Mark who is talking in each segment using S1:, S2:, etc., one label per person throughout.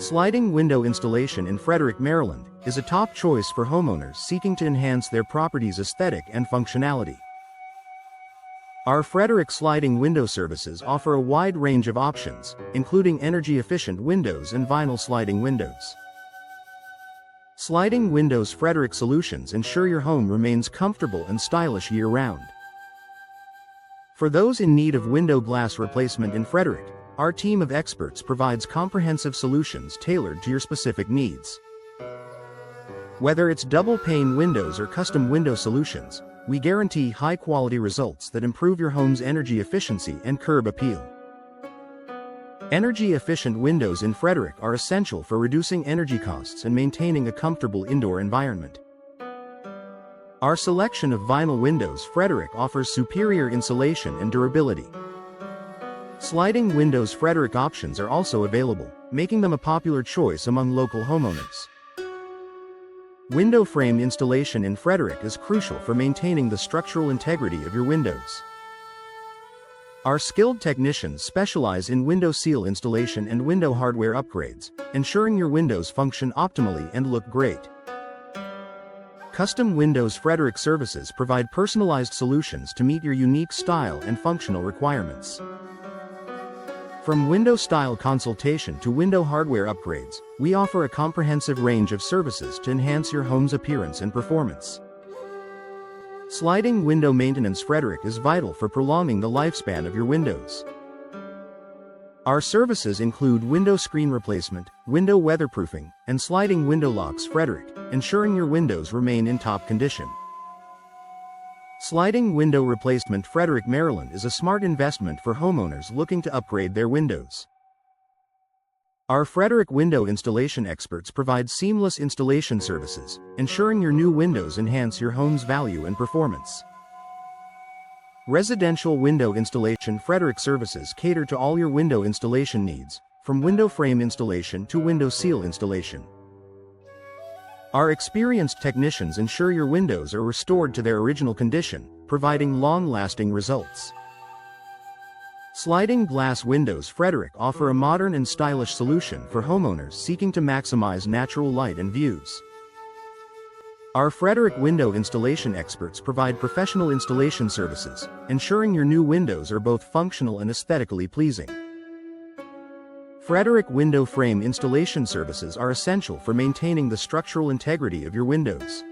S1: Sliding window installation in Frederick, Maryland, is a top choice for homeowners seeking to enhance their property's aesthetic and functionality. Our Frederick sliding window services offer a wide range of options, including energy-efficient windows and vinyl sliding windows. Sliding windows Frederick solutions ensure your home remains comfortable and stylish year-round. For those in need of window glass replacement in Frederick, our team of experts provides comprehensive solutions tailored to your specific needs. Whether it's double-pane windows or custom window solutions, we guarantee high-quality results that improve your home's energy efficiency and curb appeal. Energy-efficient windows in Frederick are essential for reducing energy costs and maintaining a comfortable indoor environment. Our selection of vinyl windows Frederick offers superior insulation and durability. Sliding windows Frederick options are also available, making them a popular choice among local homeowners. Window frame installation in Frederick is crucial for maintaining the structural integrity of your windows. Our skilled technicians specialize in window seal installation and window hardware upgrades, ensuring your windows function optimally and look great. Custom Windows Frederick services provide personalized solutions to meet your unique style and functional requirements. From window style consultation to window hardware upgrades, we offer a comprehensive range of services to enhance your home's appearance and performance. Sliding window maintenance Frederick is vital for prolonging the lifespan of your windows. Our services include window screen replacement, window weatherproofing, and sliding window locks Frederick, ensuring your windows remain in top condition. Sliding window replacement Frederick, Maryland is a smart investment for homeowners looking to upgrade their windows. Our Frederick window installation experts provide seamless installation services, ensuring your new windows enhance your home's value and performance. Residential window installation Frederick services cater to all your window installation needs, from window frame installation to window seal installation. Our experienced technicians ensure your windows are restored to their original condition, providing long-lasting results. Sliding glass windows Frederick offer a modern and stylish solution for homeowners seeking to maximize natural light and views. Our Frederick window installation experts provide professional installation services, ensuring your new windows are both functional and aesthetically pleasing. Frederick window frame installation services are essential for maintaining the structural integrity of your windows.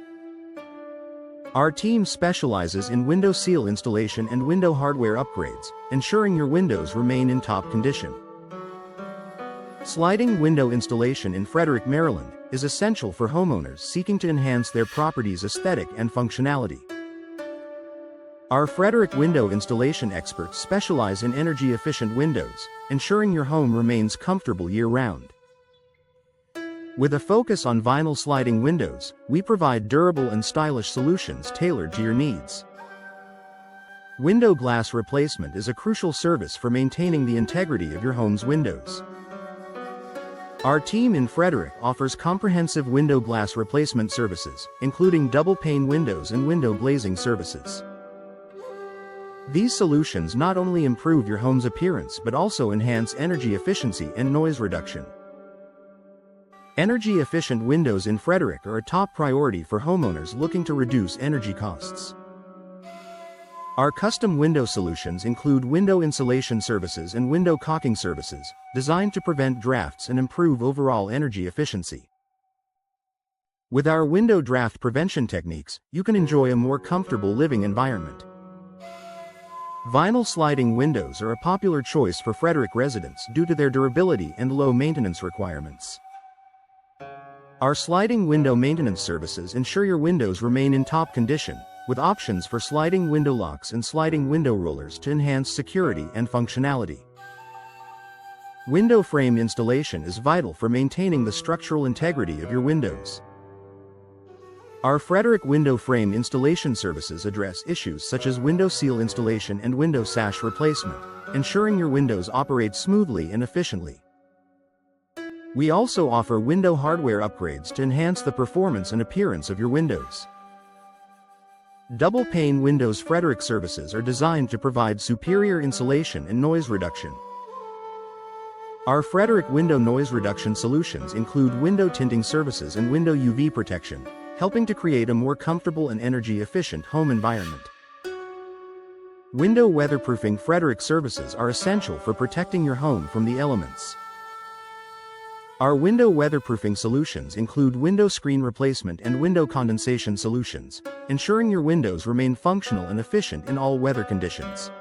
S1: Our team specializes in window seal installation and window hardware upgrades, ensuring your windows remain in top condition. Sliding window installation in Frederick, Maryland, is essential for homeowners seeking to enhance their property's aesthetic and functionality. Our Frederick window installation experts specialize in energy-efficient windows, ensuring your home remains comfortable year-round. With a focus on vinyl sliding windows, we provide durable and stylish solutions tailored to your needs. Window glass replacement is a crucial service for maintaining the integrity of your home's windows. Our team in Frederick offers comprehensive window glass replacement services, including double-pane windows and window glazing services. These solutions not only improve your home's appearance but also enhance energy efficiency and noise reduction. Energy-efficient windows in Frederick are a top priority for homeowners looking to reduce energy costs. Our custom window solutions include window insulation services and window caulking services, designed to prevent drafts and improve overall energy efficiency. With our window draft prevention techniques, you can enjoy a more comfortable living environment. Vinyl sliding windows are a popular choice for Frederick residents due to their durability and low maintenance requirements. Our sliding window maintenance services ensure your windows remain in top condition, with options for sliding window locks and sliding window rollers to enhance security and functionality. Window frame installation is vital for maintaining the structural integrity of your windows. Our Frederick window frame installation services address issues such as window seal installation and window sash replacement, ensuring your windows operate smoothly and efficiently. We also offer window hardware upgrades to enhance the performance and appearance of your windows. Double-pane windows Frederick services are designed to provide superior insulation and noise reduction. Our Frederick window noise reduction solutions include window tinting services and window UV protection, helping to create a more comfortable and energy-efficient home environment. Window weatherproofing Frederick services are essential for protecting your home from the elements. Our window weatherproofing solutions include window screen replacement and window condensation solutions, ensuring your windows remain functional and efficient in all weather conditions.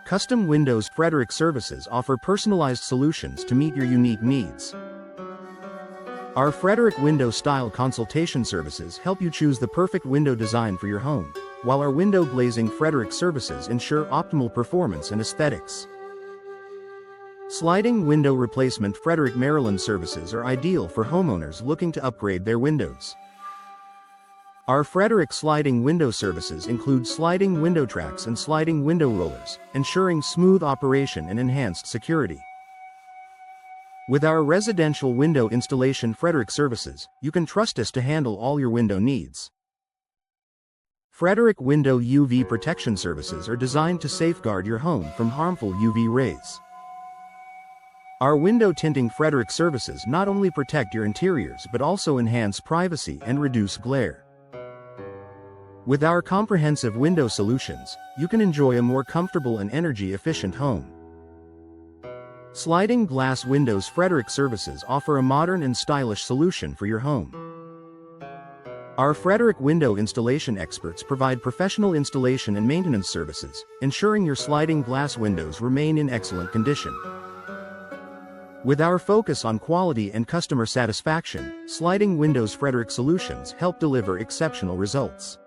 S1: Custom Windows Frederick services offer personalized solutions to meet your unique needs. Our Frederick Window Style Consultation services help you choose the perfect window design for your home, while our window glazing Frederick services ensure optimal performance and aesthetics. Sliding window replacement Frederick Maryland services are ideal for homeowners looking to upgrade their windows. Our Frederick sliding window services include sliding window tracks and sliding window rollers, ensuring smooth operation and enhanced security. With our residential window installation Frederick services, you can trust us to handle all your window needs. Frederick Window UV protection services are designed to safeguard your home from harmful UV rays. Our window tinting Frederick services not only protect your interiors but also enhance privacy and reduce glare. With our comprehensive window solutions, you can enjoy a more comfortable and energy-efficient home. Sliding glass windows Frederick services offer a modern and stylish solution for your home. Our Frederick window installation experts provide professional installation and maintenance services, ensuring your sliding glass windows remain in excellent condition. With our focus on quality and customer satisfaction, Sliding Windows Frederick solutions help deliver exceptional results.